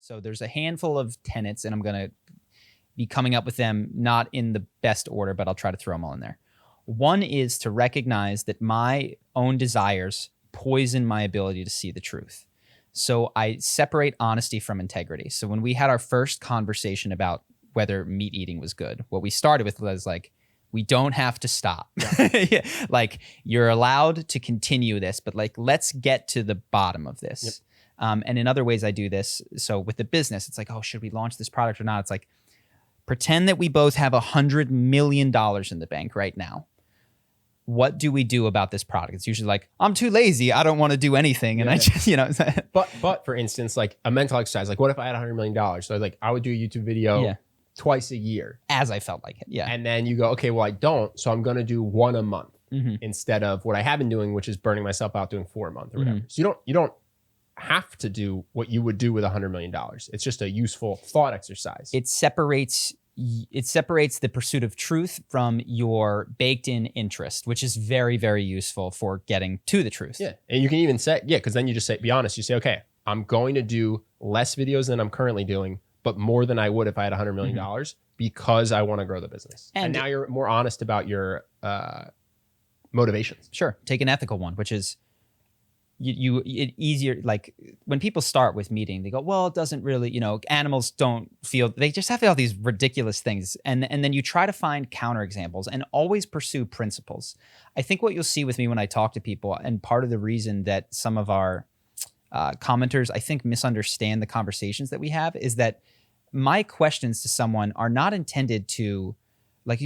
So there's a handful of tenets, and I'm going to be coming up with them not in the best order, but I'll try to throw them all in there. One is to recognize that my own desires poison my ability to see the truth. So I separate honesty from integrity. So when we had our first conversation about whether meat eating was good, what we started with was like, we don't have to stop. Yeah. Like, you're allowed to continue this, but like, let's get to the bottom of this. Yep. And in other ways I do this. So with the business, it's like, oh, should we launch this product or not? It's like, pretend that we both have $100 million in the bank right now. What do we do about this product? It's usually like, I'm too lazy. I don't want to do anything. And I just, But for instance, like a mental exercise, like what if I had $100 million? So like I would do a YouTube video twice a year. As I felt like it. Yeah. And then you go, okay, well I don't. So I'm going to do one a month instead of what I have been doing, which is burning myself out doing 4 a month or whatever. So you don't have to do what you would do with $100 million. It's just a useful thought exercise. It separates the pursuit of truth from your baked in interest, which is very, very useful for getting to the truth. Yeah. And you can even say, because then you just say, be honest. You say, okay, I'm going to do less videos than I'm currently doing, but more than I would if I had $100 million because I want to grow the business. And now you're more honest about your motivations. Sure. Take an ethical one, which is it easier. Like when people start with meeting, they go, well, it doesn't really, animals don't feel, they just have all these ridiculous things. And then you try to find counterexamples and always pursue principles. I think what you'll see with me when I talk to people, and part of the reason that some of our commenters, I think, misunderstand the conversations that we have, is that my questions to someone are not intended to, like,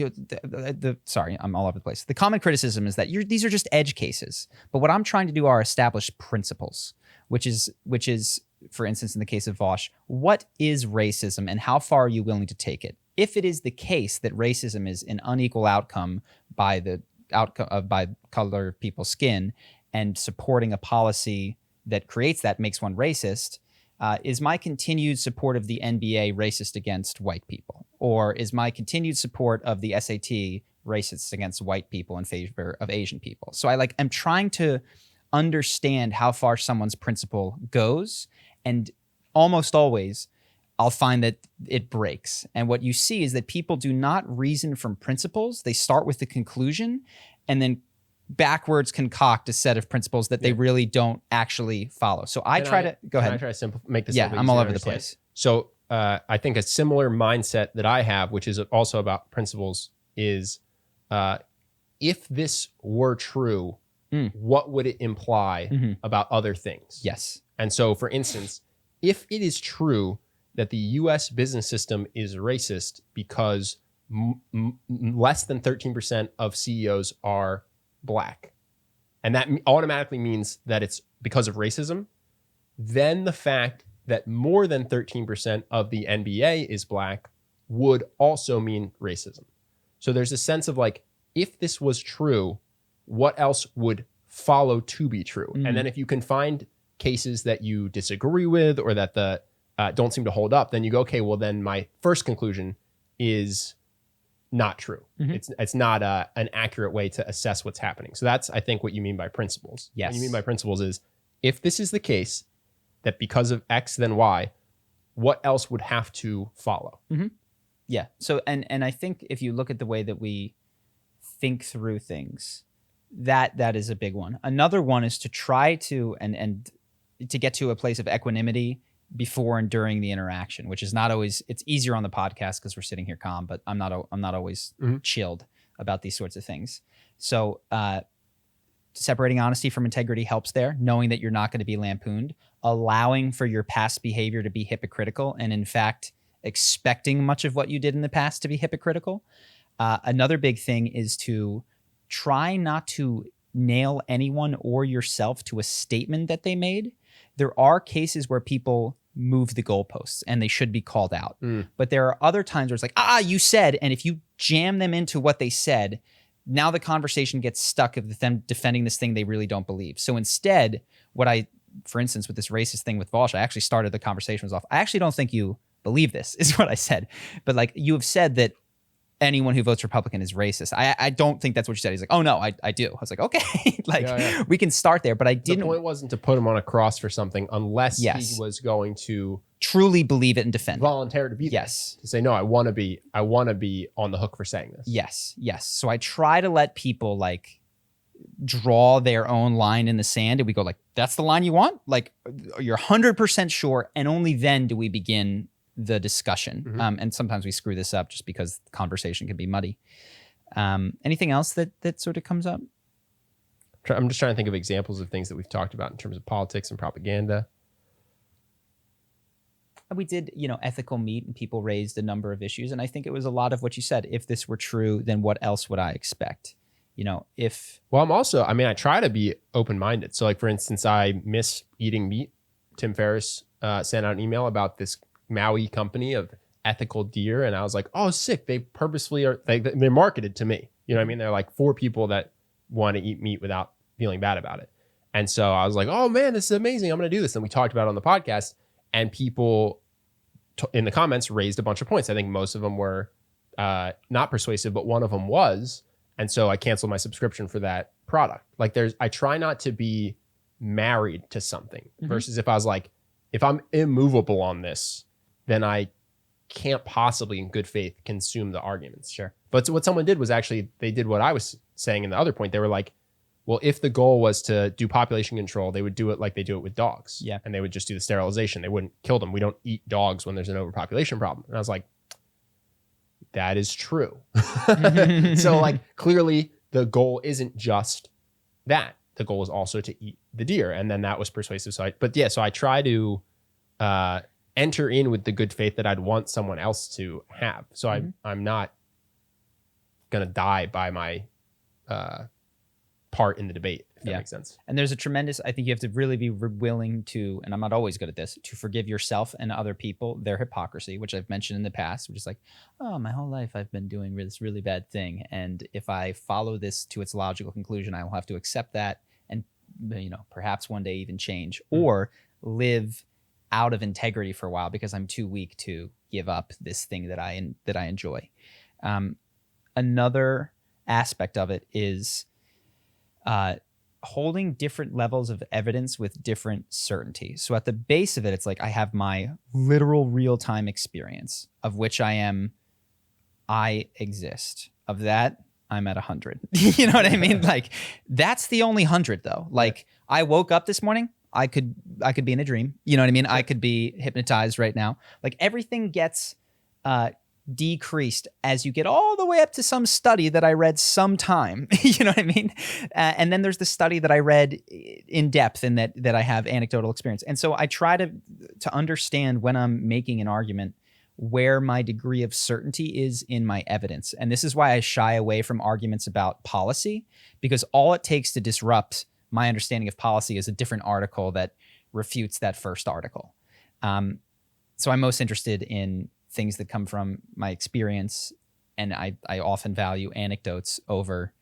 sorry, I'm all over the place. The common criticism is that these are just edge cases. But what I'm trying to do are establish principles, which is, for instance, in the case of Vosh, what is racism and how far are you willing to take it? If it is the case that racism is an unequal outcome by color of people's skin, and supporting a policy that creates that makes one racist, is my continued support of the NBA racist against white people? Or is my continued support of the SAT racist against white people in favor of Asian people? So I'm trying to understand how far someone's principle goes, and almost always I'll find that it breaks. And what you see is that people do not reason from principles. They start with the conclusion and then backwards concoct a set of principles that they really don't actually follow. So go ahead. Can I try to make this? Yeah, I'm all over the place. So I think a similar mindset that I have, which is also about principles, is if this were true, what would it imply about other things? Yes. And so, for instance, if it is true that the U.S. business system is racist because less than 13% of CEOs are Black, and that automatically means that it's because of racism, then the fact that more than 13% of the NBA is Black would also mean racism. So there's a sense of like, if this was true, what else would follow to be true? And then if you can find cases that you disagree with or that don't seem to hold up, then you go, okay, well then my first conclusion is not true. It's not an accurate way to assess what's happening. So that's, I think, what you mean by principles. Yes. What you mean by principles is, if this is the case, that because of X then Y, what else would have to follow? Yeah. So, and I think if you look at the way that we think through things, that is a big one. Another one is to try to, and to get to a place of equanimity before and during the interaction, which is not always, it's easier on the podcast because we're sitting here calm, but I'm not always chilled about these sorts of things. So separating honesty from integrity helps there, knowing that you're not going to be lampooned, allowing for your past behavior to be hypocritical, and in fact, expecting much of what you did in the past to be hypocritical. Another big thing is to try not to nail anyone or yourself to a statement that they made. There are cases where people move the goalposts and they should be called out. But there are other times where it's like, you said, and if you jam them into what they said, now the conversation gets stuck of them defending this thing they really don't believe. So instead, for instance, with this racist thing with Vosh, I actually started the conversation off. I actually don't think you believe this, is what I said. But like, you have said that anyone who votes Republican is racist. I don't think that's what you said. He's like, oh no, I do. I was like, okay, like we can start there, but I didn't. The point wasn't to put him on a cross for something unless he was going to truly believe it and defend it. Volunteer to be there. Yes. To say, no, I want to be on the hook for saying this. Yes. Yes. So I try to let people like draw their own line in the sand, and we go like, that's the line you want? Like you're 100% sure, and only then do we begin the discussion. And sometimes we screw this up just because the conversation can be muddy. Anything else that sort of comes up? I'm just trying to think of examples of things that we've talked about in terms of politics and propaganda. We did, ethical meat, and people raised a number of issues. And I think it was a lot of what you said. If this were true, then what else would I expect? Well, I try to be open-minded. So like, for instance, I miss eating meat. Tim Ferriss sent out an email about this Maui company of ethical deer, and I was like, oh, sick. They purposefully they're marketed to me. You know what I mean? They're like for people that want to eat meat without feeling bad about it. And so I was like, oh man, this is amazing. I'm going to do this. And we talked about it on the podcast, and people in the comments raised a bunch of points. I think most of them were not persuasive, but one of them was. And so I canceled my subscription for that product. Like I try not to be married to something versus if I was like, if I'm immovable on this, then I can't possibly in good faith consume the arguments. Sure. But what someone did was actually, they did what I was saying in the other point. They were like, well, if the goal was to do population control, they would do it like they do it with dogs. Yeah. And they would just do the sterilization. They wouldn't kill them. We don't eat dogs when there's an overpopulation problem. And I was like, that is true. So like, clearly the goal isn't just that. The goal is also to eat the deer. And then that was persuasive. So I try to enter in with the good faith that I'd want someone else to have. So I'm not going to die by my part in the debate, if that makes sense. And there's I think you have to really be willing to, and I'm not always good at this, to forgive yourself and other people their hypocrisy, which I've mentioned in the past, which is like, oh, my whole life I've been doing this really bad thing. And if I follow this to its logical conclusion, I will have to accept that and, perhaps one day even change or live out of integrity for a while because I'm too weak to give up this thing that I enjoy. Another aspect of it is holding different levels of evidence with different certainty. So at the base of it, it's like I have my literal real-time experience of which I exist. Of that, I'm at 100. You know what I mean? Like that's the only 100 though. Like I woke up this morning, I could be in a dream. You know what I mean? I could be hypnotized right now. Like everything gets decreased as you get all the way up to some study that I read sometime. You know what I mean? And then there's the study that I read in depth and that I have anecdotal experience. And so I try to understand when I'm making an argument where my degree of certainty is in my evidence. And this is why I shy away from arguments about policy, because all it takes to disrupt my understanding of policy is a different article that refutes that first article. So I'm most interested in things that come from my experience, and I often value anecdotes over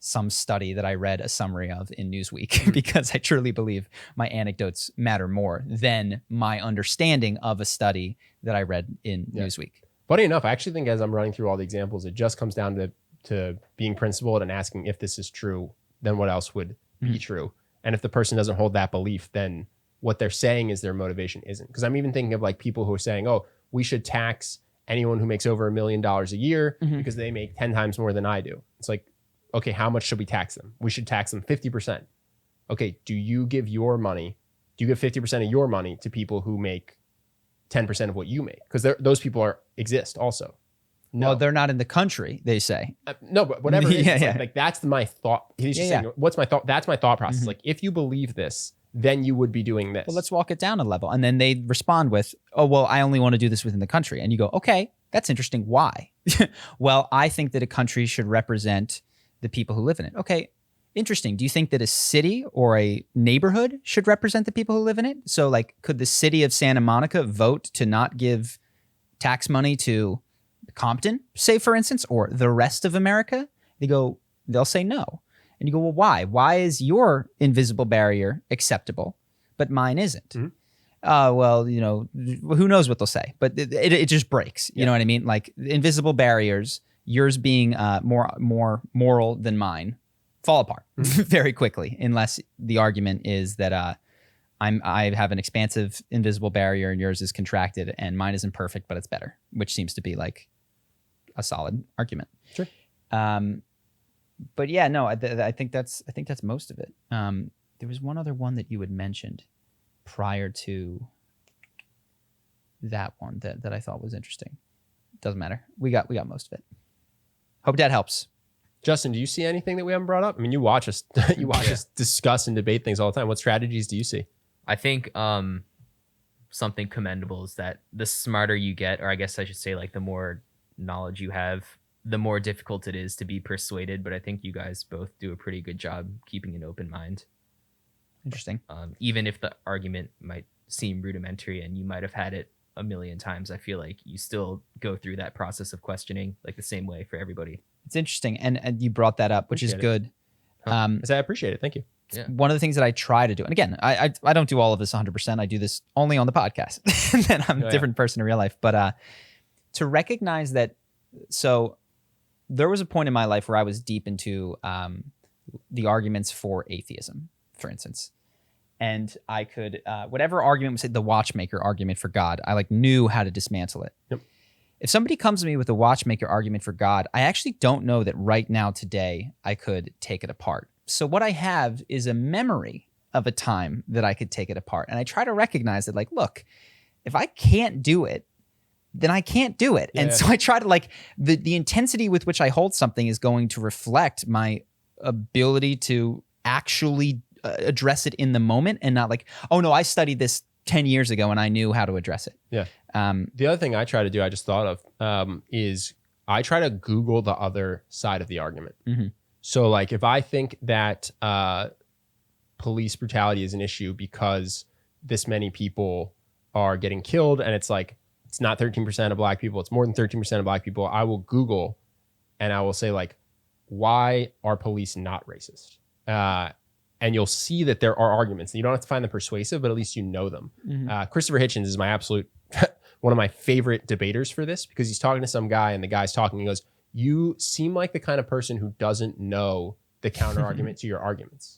some study that I read a summary of in Newsweek because I truly believe my anecdotes matter more than my understanding of a study that I read in Newsweek. Funny enough, I actually think as I'm running through all the examples, it just comes down to being principled and asking if this is true, then what else would be true? And if the person doesn't hold that belief, then what they're saying is their motivation isn't. Because I'm even thinking of like people who are saying, oh, we should tax anyone who makes over $1 million a year because they make 10 times more than I do. It's like, okay, how much should we tax them? We should tax them 50%. Okay, do you give 50% of your money to people who make 10% of what you make? Because those people exist also. No, well, they're not in the country, they say. No, but whatever it is, like that's my thought. He's just saying, what's my thought? That's my thought process. Like if you believe this, then you would be doing this. Well, let's walk it down a level. And then they respond with, oh, well, I only want to do this within the country. And you go, okay, that's interesting. Why? Well, I think that a country should represent the people who live in it. Okay, interesting. Do you think that a city or a neighborhood should represent the people who live in it? So like, could the city of Santa Monica vote to not give tax money to Compton, say for instance, or the rest of America? They'll say no. And you go, well, why? Why is your invisible barrier acceptable, but mine isn't? Well, who knows what they'll say, but it just breaks. You know what I mean? Like invisible barriers yours being more moral than mine fall apart very quickly, unless the argument is that I have an expansive invisible barrier and yours is contracted and mine isn't perfect, but it's better, which seems to be like a solid argument. Sure. But yeah, no, I think that's most of it. There was one other one that you had mentioned prior to that one that I thought was interesting. Doesn't matter. We got most of it. Hope that helps. Justin, do you see anything that we haven't brought up? I mean, you watch us us discuss and debate things all the time. What strategies do you see? I think something commendable is that the smarter you get, or I guess I should say like the more knowledge you have, the more difficult it is to be persuaded. But I think you guys both do a pretty good job keeping an open mind. Interesting. Even if the argument might seem rudimentary and you might have had it a million times, I feel like you still go through that process of questioning like the same way for everybody. It's interesting. And you brought that up, which is good. I appreciate it. Thank you. Yeah. One of the things that I try to do, and again, I don't do all of this 100%. I do this only on the podcast. And then I'm a different person in real life. But to recognize that, so there was a point in my life where I was deep into the arguments for atheism, for instance. And I could, whatever argument was the watchmaker argument for God, I like knew how to dismantle it. Yep. If somebody comes to me with a watchmaker argument for God, I actually don't know that right now today I could take it apart. So what I have is a memory of a time that I could take it apart. And I try to recognize that, like, look, if I can't do it, then I can't do it. Yeah. And so I try to, like, the intensity with which I hold something is going to reflect my ability to actually address it in the moment, and not like, oh no, I studied this 10 years ago and I knew how to address it. Yeah. The other thing I try to do, I just thought of, is I try to Google the other side of the argument. Mm-hmm. So like if I think that police brutality is an issue because this many people are getting killed, and it's like, it's not 13% of black people, it's more than 13% of black people, I will Google and I will say, like, why are police not racist? And you'll see that there are arguments. You don't have to find them persuasive, but at least you know them. Mm-hmm. Christopher Hitchens is my absolute, one of my favorite debaters for this, because he's talking to some guy and the guy's talking. He goes, you seem like the kind of person who doesn't know the counter argument to your arguments.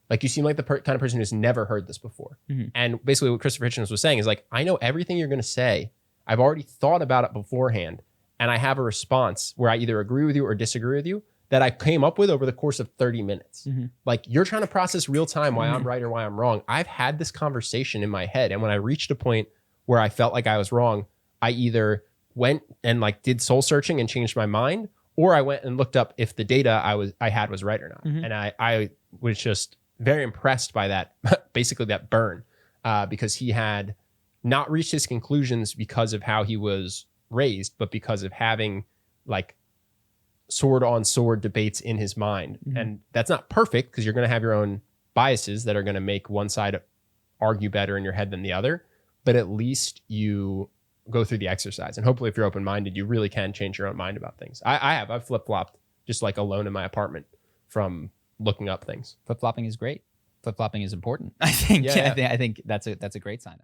Like, you seem like the kind of person who's never heard this before. Mm-hmm. And basically what Christopher Hitchens was saying is, like, I know everything you're going to say. I've already thought about it beforehand. And I have a response where I either agree with you or disagree with you that I came up with over the course of 30 minutes. Mm-hmm. Like, you're trying to process real time why I'm right or why I'm wrong. I've had this conversation in my head. And when I reached a point where I felt like I was wrong, I either went and like did soul searching and changed my mind, or I went and looked up if the data I had was right or not. Mm-hmm. And I was just very impressed by that, basically that burn, because he had not reached his conclusions because of how he was raised, but because of having like sword on sword debates in his mind. Mm-hmm. And that's not perfect, because you're going to have your own biases that are going to make one side argue better in your head than the other. But at least you go through the exercise. And hopefully if you're open-minded, you really can change your own mind about things. I've flip-flopped just like alone in my apartment from looking up things. Flip-flopping is great. Flip-flopping is important. I think I think that's a great sign.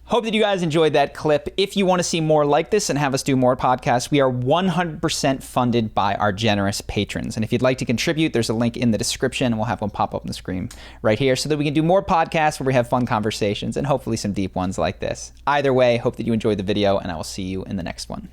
Hope that you guys enjoyed that clip. If you want to see more like this and have us do more podcasts, we are 100% funded by our generous patrons. And if you'd like to contribute, there's a link in the description, and we'll have one pop up on the screen right here so that we can do more podcasts where we have fun conversations and hopefully some deep ones like this. Either way, hope that you enjoyed the video, and I will see you in the next one.